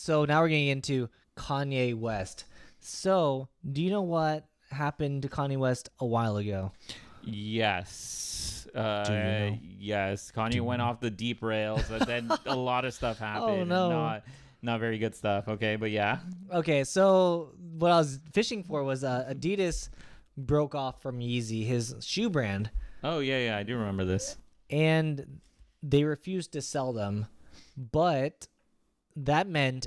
So now we're getting into Kanye West. So do you know what happened to Kanye West a while ago? Yes. Do you know? Yes. Kanye went off the deep rails, and then a lot of stuff happened. Oh, no. And not very good stuff. Okay, but yeah. Okay, so what I was fishing for was Adidas broke off from Yeezy, his shoe brand, Oh yeah, I do remember this. and they refused to sell them. But that meant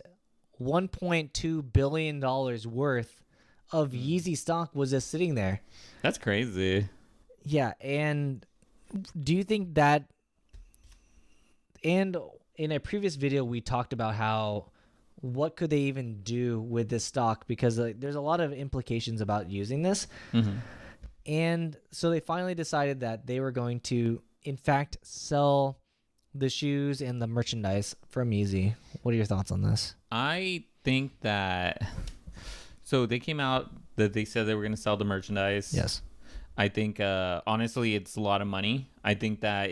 $1.2 billion worth of Yeezy stock was just sitting there. That's crazy. Yeah, and do you think that, and in a previous video we talked about how what could they even do with this stock, because there's a lot of implications about using this. Mm-hmm. And so they finally decided that they were going to in fact sell the shoes and the merchandise from Yeezy. What are your thoughts on this? I think that. So they came out that they said they were going to sell the merchandise. Yes. I think, honestly, it's a lot of money. I think that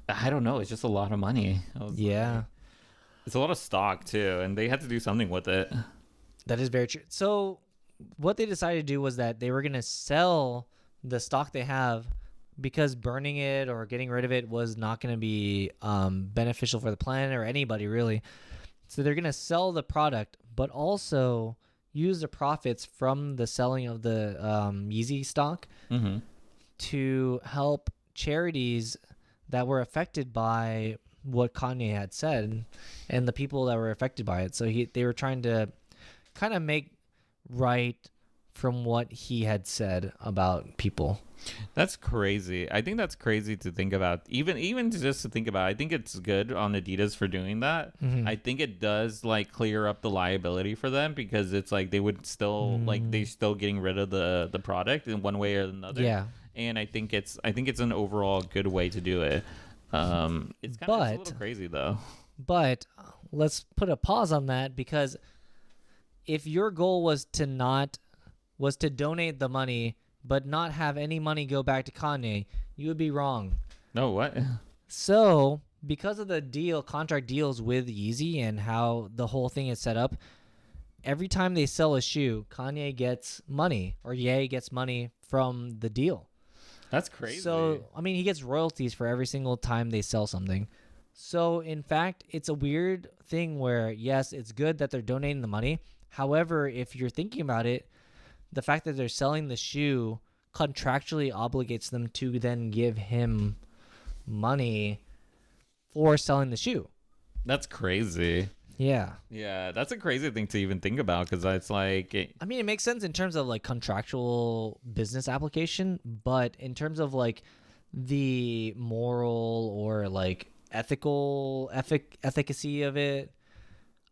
I don't know. It's just a lot of money. Yeah. It's a lot of stock, too. And they had to do something with it. That is very true. So what they decided to do was that they were going to sell the stock they have, because burning it or getting rid of it was not going to be beneficial for the planet or anybody, really. So they're going to sell the product, but also use the profits from the selling of the Yeezy stock Mm-hmm. to help charities that were affected by what Kanye had said and the people that were affected by it. So they were trying to kind of make right from what he had said about people. That's crazy. I think that's crazy to think about. Even just to think about. I think it's good on Adidas for doing that. Mhm. I think it does like clear up the liability for them, because it's like they would still like they're still getting rid of the product in one way or another. Yeah. And I think it's an overall good way to do it. It's a little crazy though. But let's put a pause on that, because if your goal was to donate the money but not have any money go back to Kanye, you would be wrong. No, what? So, because of the contract deals with Yeezy and how the whole thing is set up, every time they sell a shoe, Kanye gets money, or Ye gets money from the deal. That's crazy. So, I mean, he gets royalties for every single time they sell something. So, in fact, it's a weird thing where, yes, it's good that they're donating the money. However, if you're thinking about it, the fact that they're selling the shoe contractually obligates them to then give him money for selling the shoe. That's crazy. Yeah. Yeah, that's a crazy thing to even think about, because it's like I mean, it makes sense in terms of like contractual business application, but in terms of like the moral or like efficacy of it,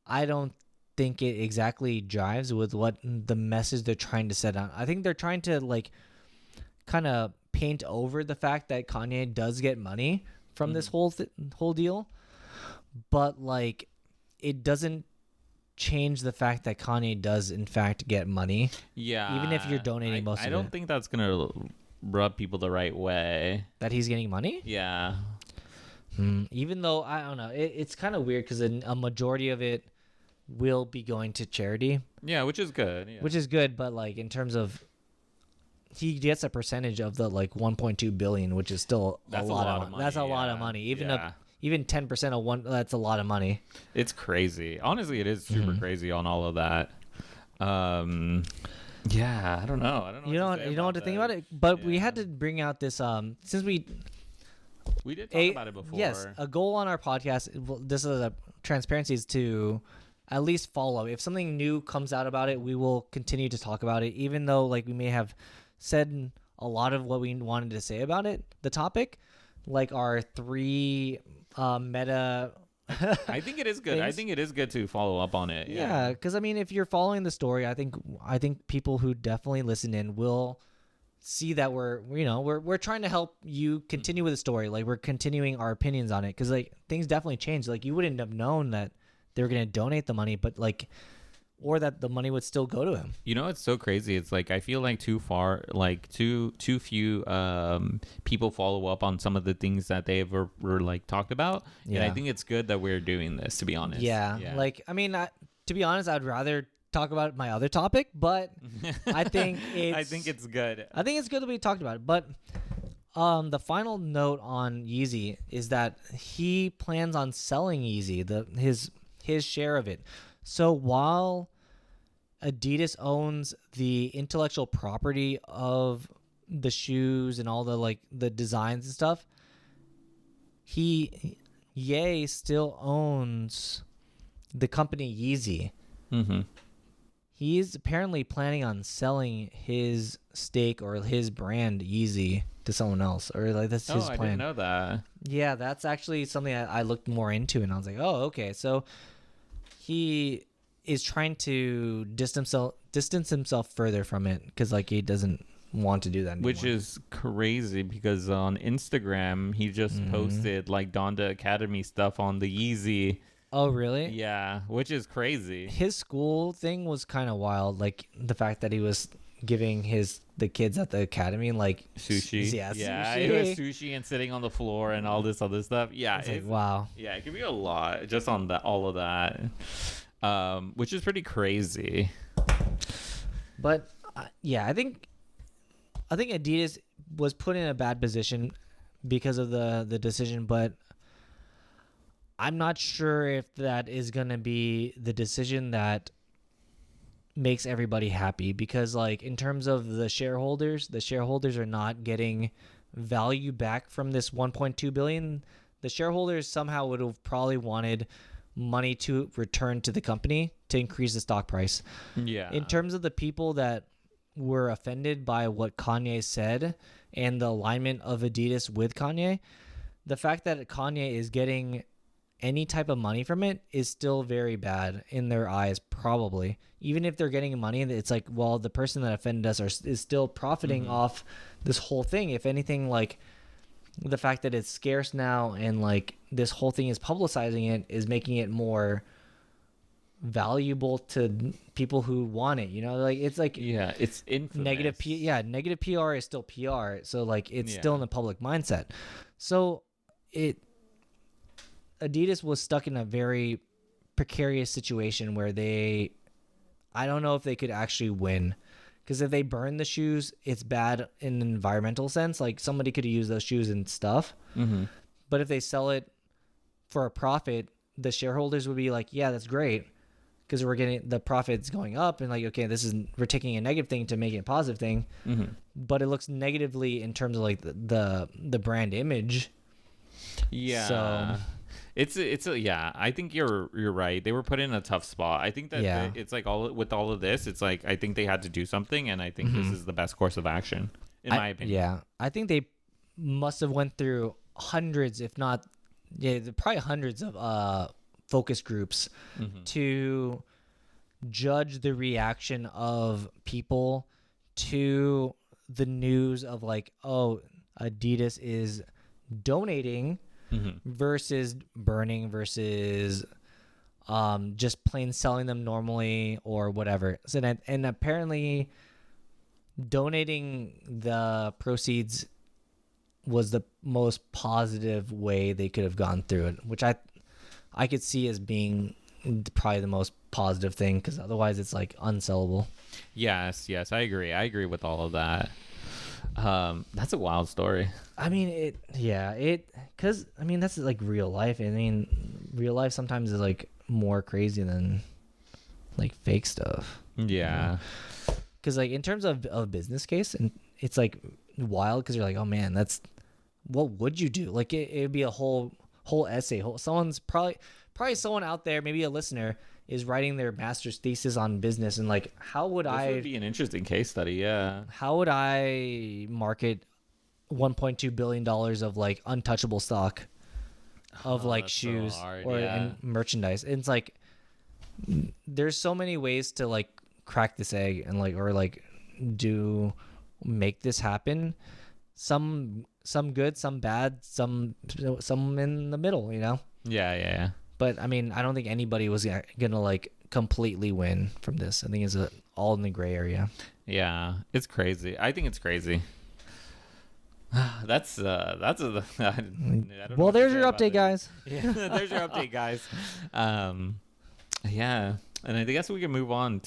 I don't think it exactly jives with what the message they're trying to set out. I think they're trying to like kind of paint over the fact that Kanye does get money from this whole deal, but like it doesn't change the fact that Kanye does in fact get money. Yeah. Even if you're donating most of it. I don't think that's gonna rub people the right way. That he's getting money? Yeah. Even though, I don't know, it's kind of weird because a majority of it will be going to charity. Yeah, which is good. Yeah. Which is good, but like in terms of, he gets a percentage of the like 1.2 billion, which is still a lot of money. That's a lot of money. Even 10% of one, that's a lot of money. It's crazy. Honestly, it is super crazy on all of that. Yeah, I don't know. You know what to think about it. But we had to bring out this since we did talk about it before. Yes, a goal on our podcast. This is a transparency, is to at least follow. If something new comes out about it, we will continue to talk about it, even though like we may have said a lot of what we wanted to say about it, the topic, like our 3 meta. I think it is good. I think it is good to follow up on it. Yeah, because I mean, if you're following the story, I think people who definitely listen in will see that we're trying to help you continue with the story. Like, we're continuing our opinions on it, because like things definitely change. Like, you wouldn't have known that they were going to donate the money, but like or that the money would still go to him. You know, it's so crazy. It's like I feel like too few people follow up on some of the things that they were like talked about. And I think it's good that we're doing this, to be honest. Yeah. Like, I mean, to be honest, I'd rather talk about my other topic, but I think it's good. I think it's good that we talked about it. But the final note on Yeezy is that he plans on selling Yeezy, his share of it. So while Adidas owns the intellectual property of the shoes and all the like the designs and stuff, Ye still owns the company Yeezy. Mm-hmm. He's apparently planning on selling his stake or his brand Yeezy to someone else, or like that's his plan. I didn't know that. Yeah, that's actually something I looked more into, and I was like, oh, okay. So he is trying to distance himself further from it because like he doesn't want to do that anymore. Which is crazy because on Instagram he just posted like Donda Academy stuff on the Yeezy. Oh, really? Yeah, which is crazy. His school thing was kind of wild, like the fact that he was giving the kids at the academy like sushi. Yeah, yeah, sushi. It was sushi and sitting on the floor and all this other stuff. Yeah, it's like, wow. Yeah, it could be a lot just on all of that, which is pretty crazy. But yeah, I think Adidas was put in a bad position because of the decision, but I'm not sure if that is going to be the decision that makes everybody happy, because like in terms of the shareholders are not getting value back from this 1.2 billion. The shareholders somehow would have probably wanted money to return to the company to increase the stock price. Yeah. In terms of the people that were offended by what Kanye said and the alignment of Adidas with Kanye, the fact that Kanye is getting any type of money from it is still very bad in their eyes, probably. Even if they're getting money, it's like, well, the person that offended us is still profiting off this whole thing. If anything, like the fact that it's scarce now and like this whole thing is publicizing it is making it more valuable to people who want it, you know, like it's like, yeah, it's infamous. Negative PR is still PR, so like it's still in the public mindset. So Adidas was stuck in a very precarious situation where I don't know if they could actually win, because if they burn the shoes, it's bad in an environmental sense. Like somebody could use those shoes and stuff. Mm-hmm. But if they sell it for a profit, the shareholders would be like, yeah, that's great, because we're getting the profits going up, and like, okay, we're taking a negative thing to make it a positive thing. Mm-hmm. But it looks negatively in terms of like the brand image. Yeah. So yeah, I think you're right. They were put in a tough spot. I think that it's like with all of this, it's like I think they had to do something, and I think this is the best course of action in my opinion. Yeah, I think they must have went through hundreds, if not, probably hundreds of focus groups to judge the reaction of people to the news of like, oh, Adidas is donating versus burning versus just plain selling them normally or whatever. So and apparently donating the proceeds was the most positive way they could have gone through it, which I could see as being probably the most positive thing, because otherwise it's like unsellable. Yes, I agree with all of that. That's a wild story. I mean, because I mean, that's like real life. I mean, real life sometimes is like more crazy than like fake stuff. Yeah. Because like in terms of business case, and it's like wild, because you're like, oh man, what would you do? Like it'd be a whole essay. Someone's probably someone out there, maybe a listener, is writing their master's thesis on business, and like, this would be an interesting case study. Yeah. How would I market $1.2 billion of like untouchable stock of like shoes and merchandise? And it's like, there's so many ways to like crack this egg and like, or like make this happen. Some good, some bad, some in the middle, you know? Yeah. But I mean, I don't think anybody was gonna like completely win from this. I think it's all in the gray area. Yeah, it's crazy. I think it's crazy. That's I don't know Well, what to there's say your about update, this. guys. Yeah, there's your update, guys. Yeah, and I guess we can move on.